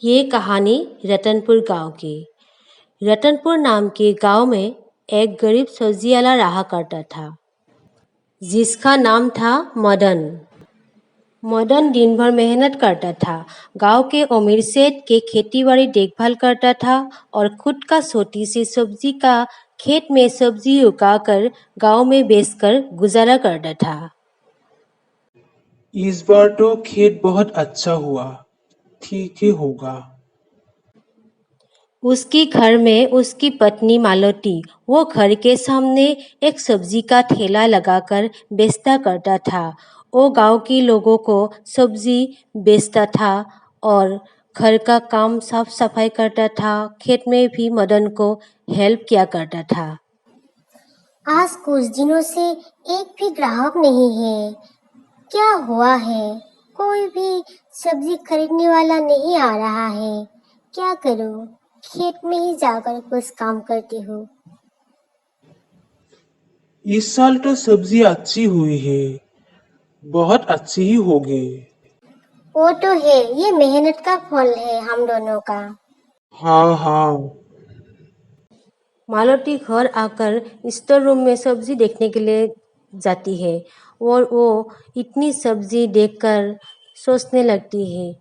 ये कहानी रतनपुर गांव की। रतनपुर नाम के गांव में एक गरीब सब्जीवाला रहा करता था, जिसका नाम था मदन। मदन दिन भर मेहनत करता था, गांव के अमीर सेठ के खेती बाड़ी देखभाल करता था और खुद का छोटी सी सब्जी का खेत में सब्जी उगाकर गांव में बेचकर गुजारा करता था। इस बार तो खेत बहुत अच्छा हुआ। ठीक ही होगा। उसकी घर में उसकी पत्नी मालती वो घर के सामने एक सब्जी का ठेला लगाकर बेचता करता था। वो गांव के लोगों को सब्जी बेचता था और घर का काम साफ सफाई करता था। खेत में भी मदन को हेल्प किया करता था। आज कुछ दिनों से एक भी ग्राहक नहीं है। क्या हुआ है? कोई भी सब्जी खरीदने वाला नहीं आ रहा है। क्या करूं? खेत में ही जाकर कुछ काम करती हूँ। इस साल तो सब्जी अच्छी हुई है। बहुत अच्छी ही होगी। वो तो है, ये मेहनत का फल है हम दोनों का। हाँ हाँ। मालती घर आकर स्टोर रूम में सब्जी देखने के लिए जाती है और वो इतनी सब्जी देखकर सोचने लगती है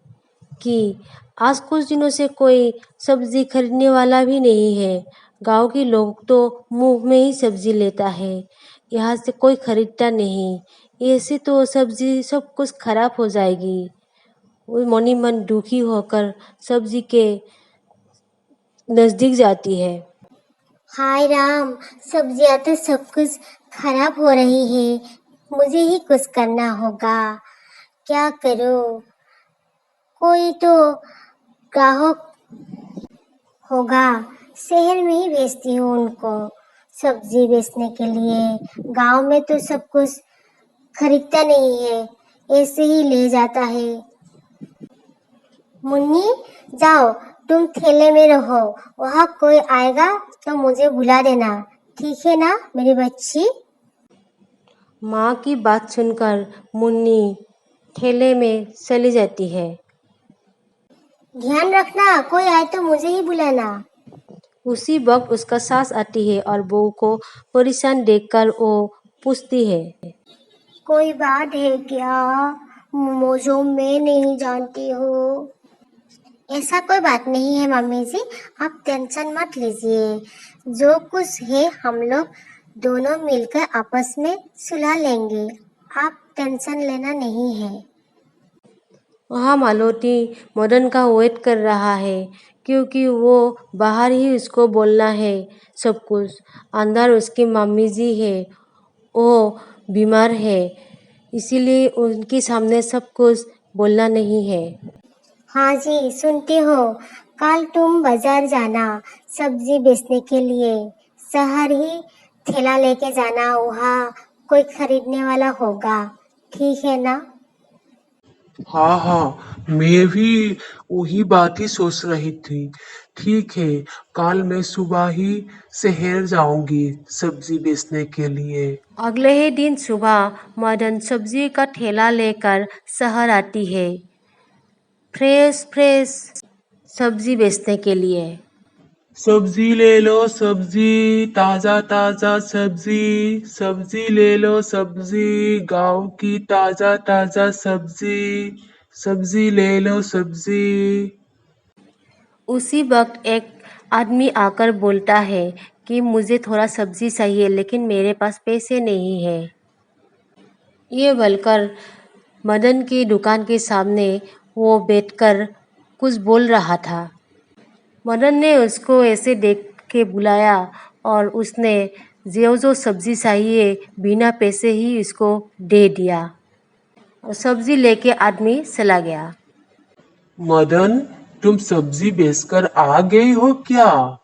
कि आज कुछ दिनों से कोई सब्जी खरीदने वाला भी नहीं है। गांव के लोग तो मुंह में ही सब्जी लेता है, यहाँ से कोई खरीदता नहीं। ऐसे तो सब्जी सब कुछ खराब हो जाएगी। वो मनी मन दुखी होकर सब्जी के नजदीक जाती है। हाय राम, सब्जियां तो सब कुछ खराब हो रही है। मुझे ही कुछ करना होगा। क्या करूं? कोई तो ग्राहक होगा। शहर में ही भेजती हूँ उनको सब्जी बेचने के लिए। गांव में तो सब कुछ खरीदता नहीं है, ऐसे ही ले जाता है। मुन्नी, जाओ, तुम ठेले में रहो। वहाँ कोई आएगा तो मुझे बुला देना। ठीक है ना मेरी बच्ची? माँ की बात सुनकर मुन्नी ठेले में चली जाती है। ध्यान रखना, कोई आए तो मुझे ही बुलाना। उसी वक्त उसका सास आती है और बहू को परेशान देखकर वो पूछती है। कोई बात है क्या? जो मैं नहीं जानती हूँ। ऐसा कोई बात नहीं है मम्मी जी, आप टेंशन मत लीजिए। जो कुछ है हम लोग दोनों मिलकर आपस में सुलझा लेंगे। आप टेंशन लेना नहीं है। वहाँ मालती मदन का वेट कर रहा है, क्योंकि वो बाहर ही उसको बोलना है सब कुछ। अंदर उसकी मम्मी जी है, वो बीमार है, इसीलिए उनके सामने सब कुछ बोलना नहीं है। हाँ जी, सुनती हो। कल तुम बाजार जाना सब्जी बेचने के लिए। शहर ही ठेला लेके जाना, वहाँ कोई खरीदने वाला होगा। ठीक है ना? हाँ हाँ, मैं भी वही बात ही सोच रही थी। ठीक है, कल मैं सुबह ही शहर जाऊंगी सब्जी बेचने के लिए। अगले ही दिन सुबह मदन सब्जी का ठेला लेकर शहर आती है, फ्रेश फ्रेश सब्जी बेचने के लिए। सब्जी ले लो सब्जी, ताजा ताजा सब्जी। सब्जी ले लो सब्जी, गांव की ताजा ताजा सब्जी। सब्जी ले लो सब्जी। उसी वक्त एक आदमी आकर बोलता है कि मुझे थोड़ा सब्जी चाहिए, लेकिन मेरे पास पैसे नहीं है। ये बोलकर मदन की दुकान के सामने वो बैठकर कुछ बोल रहा था। मदन ने उसको ऐसे देख के बुलाया और उसने जो जो सब्जी चाहिए बिना पैसे ही उसको दे दिया और सब्जी लेके आदमी चला गया। मदन, तुम सब्जी बेचकर आ गए हो क्या?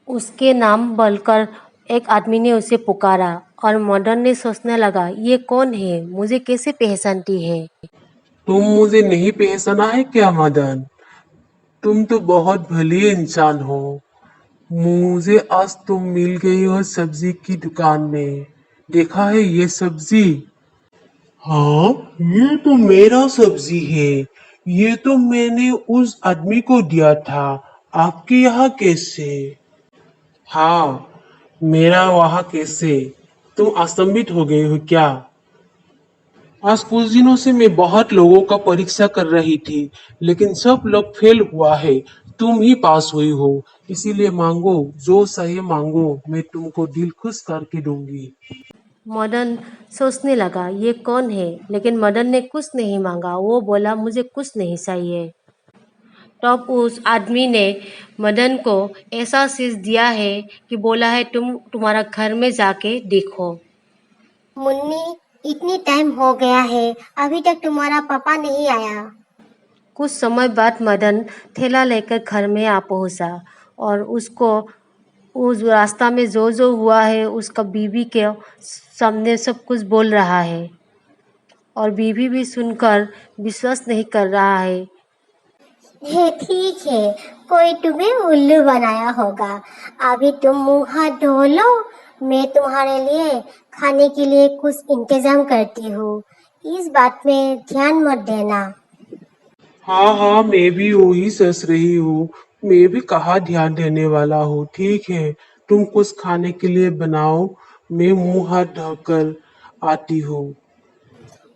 उसके नाम बोलकर एक आदमी ने उसे पुकारा और मदन ने सोचने लगा, ये कौन है, मुझे कैसे पहचानती है। तुम मुझे नहीं पहचाना है क्या मदन? तुम तो बहुत भली इंसान हो। मुझे आज तुम मिल गई हो सब्जी की दुकान में। देखा है ये सब्जी? हाँ, ये तो मेरा सब्जी है। ये तो मैंने उस आदमी को दिया था, आपके यहाँ कैसे? हाँ, मेरा वहाँ कैसे? तुम अचंभित हो गए हो क्या? आज कुछ दिनों से मैं बहुत लोगों का परीक्षा कर रही थी, लेकिन सब लोग फेल हुआ है। तुम ही पास हुई हो, इसीलिए मांगो, जो चाहिए मांगो, मैं तुमको दिल खुश करके दूंगी। मदन सोचने लगा ये कौन है, लेकिन मदन ने कुछ नहीं मांगा। वो बोला मुझे कुछ नहीं चाहिए। तब उस आदमी ने मदन को ऐसा शीश दिया है कि बोला है तुम्हारा घर में जाके देखो। मुन्नी, इतनी टाइम हो गया है, अभी तक तुम्हारा पापा नहीं आया। कुछ समय बाद मदन थैला लेकर घर में आ पहुंचा और उसको उस रास्ता में जो जो हुआ है उसका बीवी के सामने सब कुछ बोल रहा है और बीवी भी सुनकर विश्वास नहीं कर रहा है। ये ठीक है, कोई तुम्हें उल्लू बनाया होगा। अभी तुम मुंह हाथ धो लो, मैं तुम्हारे लिए खाने के लिए कुछ इंतजाम करती हूँ। इस बात में ध्यान मत देना। हाँ हाँ, मैं भी वही सोच रही हूँ। मैं भी कहाँ ध्यान देने वाला हूँ। ठीक है, तुम कुछ खाने के लिए बनाओ, मैं मुंह हाथ धोकर आती हूँ।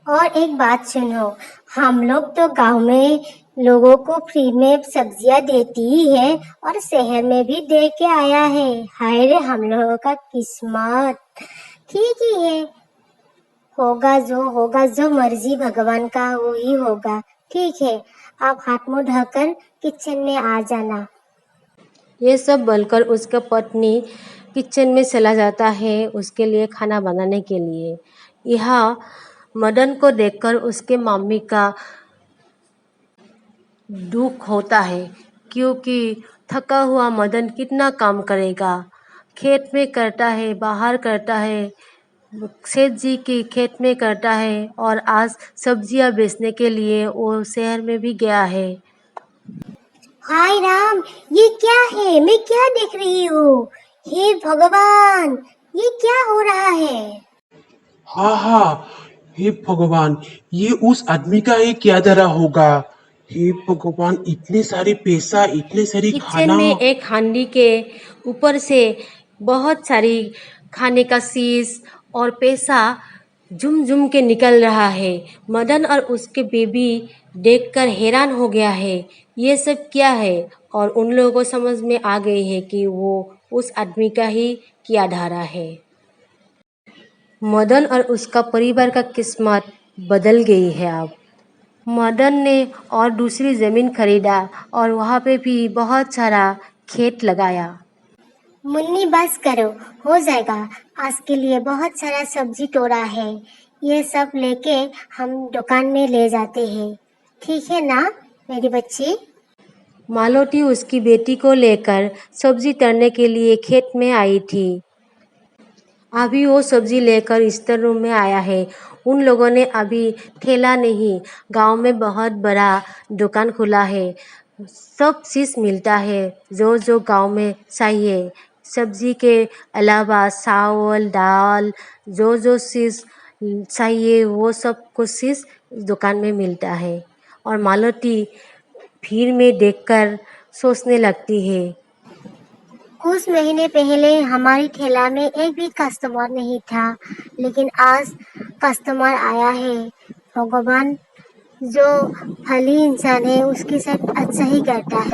और एक बात सुनो, हम लोग तो गांव में लोगों को फ्री में सब्जियां देती ही है और शहर में भी दे के आया है। हाय रे हम लोगों का किस्मत। ठीक ही है, होगा जो मर्जी भगवान का वो ही होगा। ठीक है, आप हाथ मुंह धोकर किचन में आ जाना। ये सब बोलकर उसका पत्नी किचन में चला जाता है उसके लिए खाना बनाने के लिए। यहाँ मदन को देखकर उसके मम्मी का दुख होता है, क्योंकि थका हुआ मदन कितना काम करेगा। खेत में करता है, बाहर करता है, सेठ जी के खेत में करता है और आज सब्जियां बेचने के लिए वो शहर में भी गया है। हाय राम, ये क्या है? मैं क्या देख रही हूँ? हे भगवान, ये क्या हो रहा है? हाँ हाँ, हे भगवान, ये उस आदमी का ही क्या धरा होगा। हे भगवान, इतने सारे पैसा, इतने सारी किचन खाना। में एक हांडी के ऊपर से बहुत सारी खाने का चीज और पैसा झुम झुम के निकल रहा है। मदन और उसके बेबी देखकर हैरान हो गया है, ये सब क्या है। और उन लोगों को समझ में आ गई है कि वो उस आदमी का ही किया धारा है। मदन और उसका परिवार का किस्मत बदल गई है अब। मदन ने और दूसरी ज़मीन खरीदा और वहाँ पे भी बहुत सारा खेत लगाया। मुन्नी बस करो, हो जाएगा। आज के लिए बहुत सारा सब्जी तोड़ा है, ये सब लेके हम दुकान में ले जाते हैं। ठीक है ना मेरी बच्ची? मालती उसकी बेटी को लेकर सब्जी तोड़ने के लिए खेत में आई थी। अभी वो सब्जी लेकर स्टोर रूम में आया है। उन लोगों ने अभी ठेला नहीं, गांव में बहुत बड़ा दुकान खुला है। सब चीज़ मिलता है जो जो गांव में चाहिए। सब्जी के अलावा चावल दाल जो जो चीज़ चाहिए वो सब कुछ चीज़ दुकान में मिलता है। और मालती भीड़ में देखकर सोचने लगती है। कुछ महीने पहले हमारी ठेला में एक भी कस्टमर नहीं था, लेकिन आज कस्टमर आया है। भगवान जो भली इंसान है उसके साथ अच्छा ही करता है।